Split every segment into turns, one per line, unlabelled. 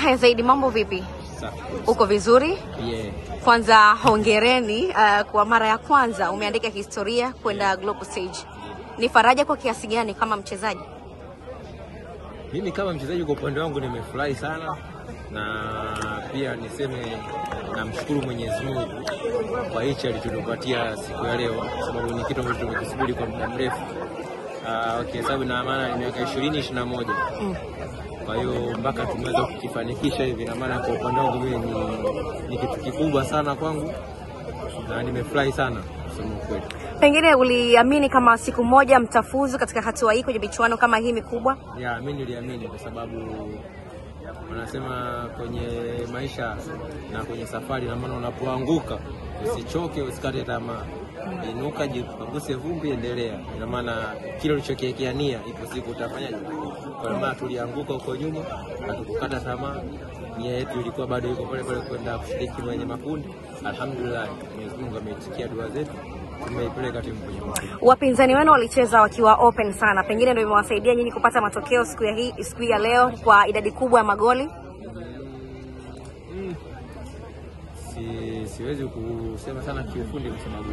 Yahya Zaidi, mambo vipi? Uko vizuri?
Yeah.
Kwanza hongereni kwa mara ya kwanza umeandika historia kwenda global stage. Ni faraja kwa kiasi gani kama mchezaji?
Mimi kama mchezaji kwa upande wangu nimefurahi sana, na pia niseme namshukuru Mwenyezi Mungu kwa hicho alichotupatia siku ya leo, sababu ni kitu ambacho tumekisubiri kwa muda mrefu. Okay, sababu na maana ni miaka 20-21. Kwa hiyo mpaka tumeweza kukifanikisha hivi, na maana kwa upande wangu mimi ni kitu kikubwa sana kwangu na nimefurahi sana kusema kweli.
Pengine uliamini kama siku moja mtafuzu katika hatua hii kwenye michuano kama hii mikubwa?
Yeah, mimi niliamini kwa sababu wanasema kwenye maisha na kwenye safari, na maana unapoanguka usichoke, usikate tamaa. Inuka, jipaguse vumbi, endelea. Ina maana kile ulichokiwekea nia ipo siku utafanyaje. Kwa maana tulianguka huko nyuma, hatukukata tamaa. Nia yetu ilikuwa bado iko pale pale kwenda kushiriki kwenye makundi. Alhamdulillah, Mwenyezi Mungu ameitikia dua zetu. Tumeipeleka timu kwenye makundi.
Wapinzani wenu walicheza wakiwa open sana. Pengine ndio imewasaidia nyinyi kupata matokeo siku ya leo kwa idadi kubwa ya magoli.
Siwezi kusema sana kiufundi kwa sababu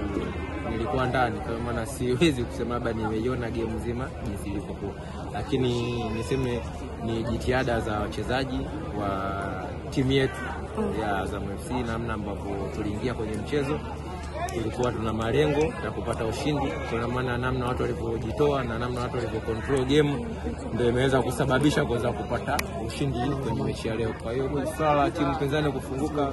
nilikuwa ndani, kwa maana siwezi kusema labda nimeiona game nzima jinsi ilivyokuwa, lakini niseme ni jitihada za wachezaji wa timu yetu ya Azam FC, namna ambavyo tuliingia kwenye mchezo tulikuwa tuna malengo ya kupata ushindi, kwa maana namna watu walivyojitoa na namna watu walivyocontrol game ndio imeweza kusababisha kuweza kupata ushindi kwenye mechi ya leo. Kwa hiyo swala timu pinzani kufunguka